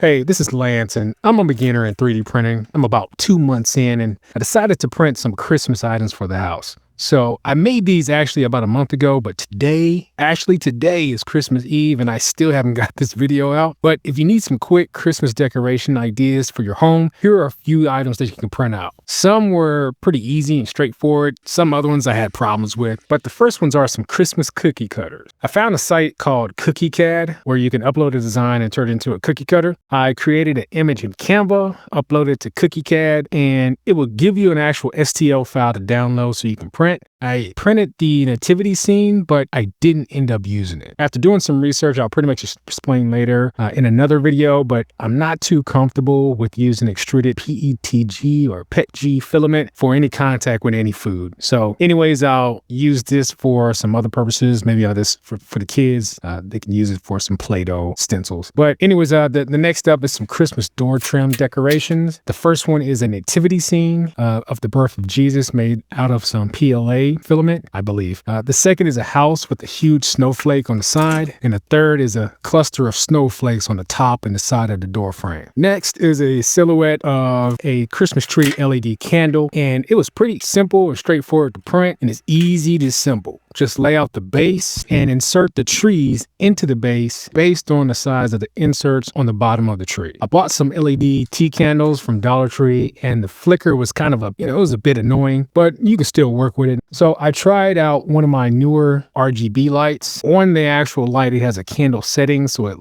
Hey, this is Lance, and I'm a beginner in 3D printing. I'm about 2 months in, and I decided to print some Christmas items for the house. So I made these actually about a month ago, but today is Christmas Eve, and I still haven't got this video out. But if you need some quick Christmas decoration ideas for your home, here are a few items that you can print out. Some were pretty easy and straightforward. Some other ones I had problems with, but the first ones are some Christmas cookie cutters. I found a site called CookieCAD where you can upload a design and turn it into a cookie cutter. I created an image in Canva, uploaded it to CookieCAD, and it will give you an actual STL file to download so you can print. I printed the nativity scene, but I didn't end up using it. After doing some research, I'll pretty much explain later in another video, but I'm not too comfortable with using extruded PETG or PETG filament for any contact with any food. So anyways, I'll use this for some other purposes. Maybe I'll this for the kids. They can use it for some Play-Doh stencils. But anyways, the next up is some Christmas door trim decorations. The first one is a nativity scene of the birth of Jesus made out of some PLA filament, I believe. The second is a house with a huge snowflake on the side, and the third is a cluster of snowflakes on the top and the side of the door frame. Next is a silhouette of a Christmas tree LED candle, and it was pretty simple and straightforward to print, and it's easy to assemble. Just lay out the base and insert the trees into the base based on the size of the inserts on the bottom of the tree. I bought some LED tea candles from Dollar Tree, and the flicker was kind of it was a bit annoying, but you can still work with it. So I tried out one of my newer RGB lights. On the actual light, it has a candle setting, so it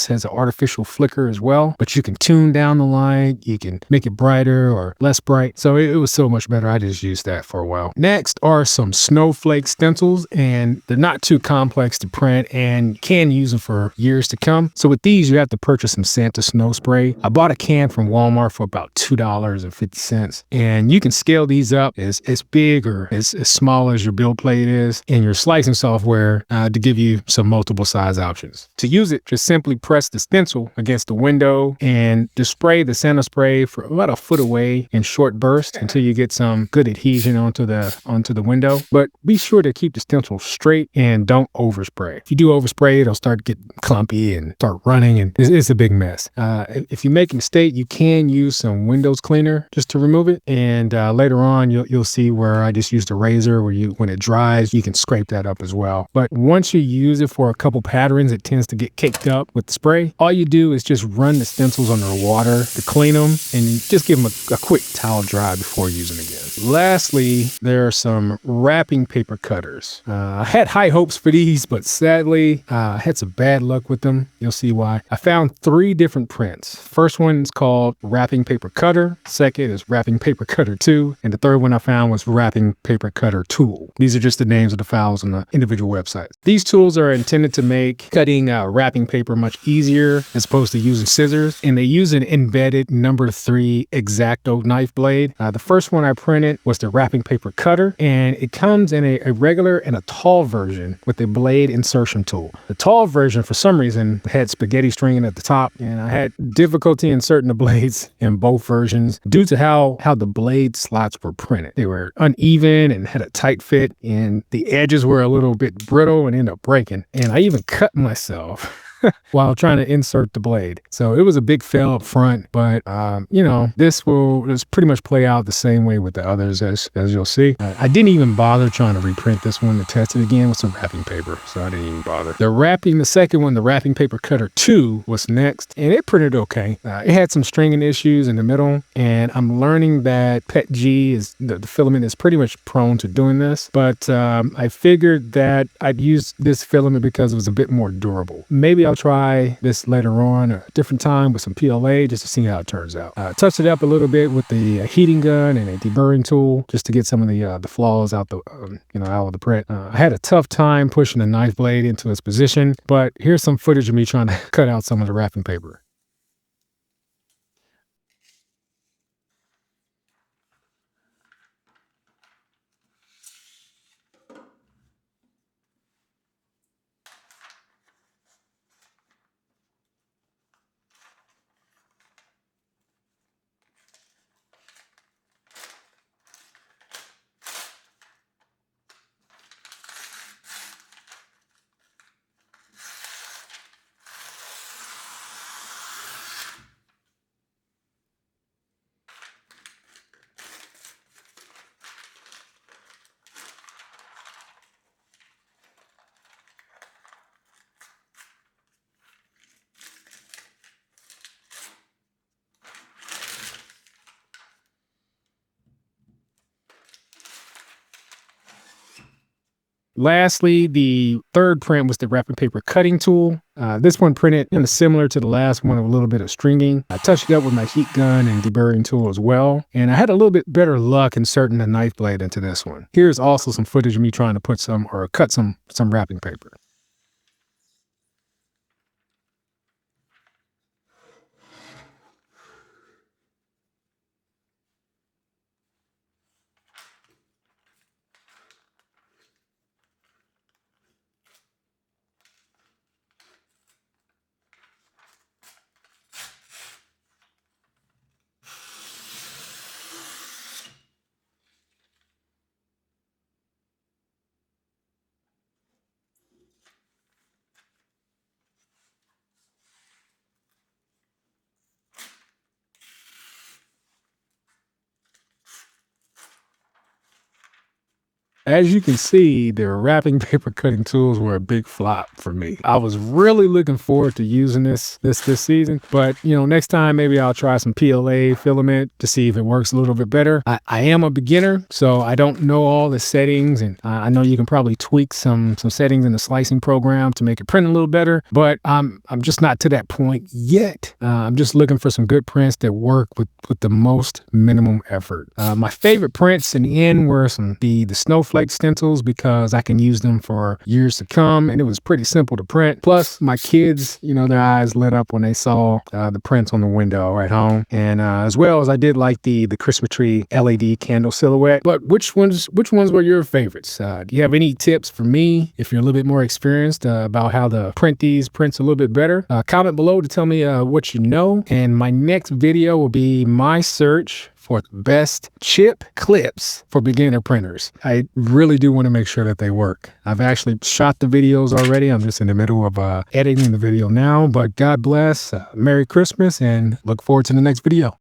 has an artificial flicker as well, but you can tune down the light, you can make it brighter or less bright. So it was so much better. I just used that for a while. Next are some snowflake stencils, and they're not too complex to print and you can use them for years to come. So with these, you have to purchase some Santa snow spray. I bought a can from Walmart for about $2.50, and you can scale these up as big or as small as your build plate is in your slicing software to give you some multiple size options. To use it, just simply press the stencil against the window and just spray the Santa spray for about a foot away in short bursts until you get some good adhesion onto the window. But be sure to keep the stencil straight and don't overspray. If you do overspray, it'll start to get clumpy and start running, and it's a big mess. If you make a mistake, you can use some Windows cleaner just to remove it. And later on, you'll see where I just used a razor where when it dries, you can scrape that up as well. But once you use it for a couple patterns, it tends to get caked up with the spray. All you do is just run the stencils under water to clean them and just give them a quick towel dry before using them again. Lastly, there are some wrapping paper cutters. I had high hopes for these, but sadly, I had some bad luck with them. You'll see why. I found 3 different prints. First one is called Wrapping Paper Cutter. Second is Wrapping Paper Cutter 2. And the third one I found was Wrapping Paper Cutter Tool. These are just the names of the files on the individual websites. These tools are intended to make cutting wrapping paper much easier as opposed to using scissors. And they use an embedded number 3 X-Acto knife blade. The first one I printed was the Wrapping Paper Cutter, and it comes in a regular and a tall version with a blade insertion tool. The tall version, for some reason, had spaghetti stringing at the top, and I had difficulty inserting the blades in both versions due to how the blade slots were printed. They were uneven and had a tight fit, and the edges were a little bit brittle and ended up breaking. And I even cut myself while trying to insert the blade. So it was a big fail up front, but this will just pretty much play out the same way with the others as you'll see. I didn't even bother trying to reprint this one to test it again with some wrapping paper, so I didn't even bother. The second one, the Wrapping Paper Cutter 2 was next, and it printed okay. It had some stringing issues in the middle, and I'm learning that PETG is the filament is pretty much prone to doing this, but I figured that I'd use this filament because it was a bit more durable. Maybe I'll try this later on a different time with some PLA just to see how it turns out. Touched it up a little bit with the heating gun and a deburring tool just to get some of the flaws out out of the print. I had a tough time pushing the knife blade into its position, but here's some footage of me trying to cut out some of the wrapping paper. Lastly, the third print was the wrapping paper cutting tool. This one printed kind of similar to the last one with a little bit of stringing. I touched it up with my heat gun and deburring tool as well. And I had a little bit better luck inserting the knife blade into this one. Here's also some footage of me trying to put some or cut some wrapping paper. As you can see, the wrapping paper cutting tools were a big flop for me. I was really looking forward to using this season, but next time maybe I'll try some PLA filament to see if it works a little bit better. I am a beginner, so I don't know all the settings, and I know you can probably tweak some settings in the slicing program to make it print a little better, but I'm just not to that point yet. I'm just looking for some good prints that work with the most minimum effort. My favorite prints in the end were the snowflake stencils, because I can use them for years to come, and it was pretty simple to print. Plus, my kids, their eyes lit up when they saw the prints on the window at home, and as well as I did like the Christmas tree LED candle silhouette. But which ones were your favorites? Do you have any tips for me if you're a little bit more experienced about how to print these prints a little bit better? Comment below to tell me what you know, and my next video will be my search for the best chip clips for beginner printers. I really do want to make sure that they work. I've actually shot the videos already. I'm just in the middle of editing the video now, but God bless, Merry Christmas, and look forward to the next video.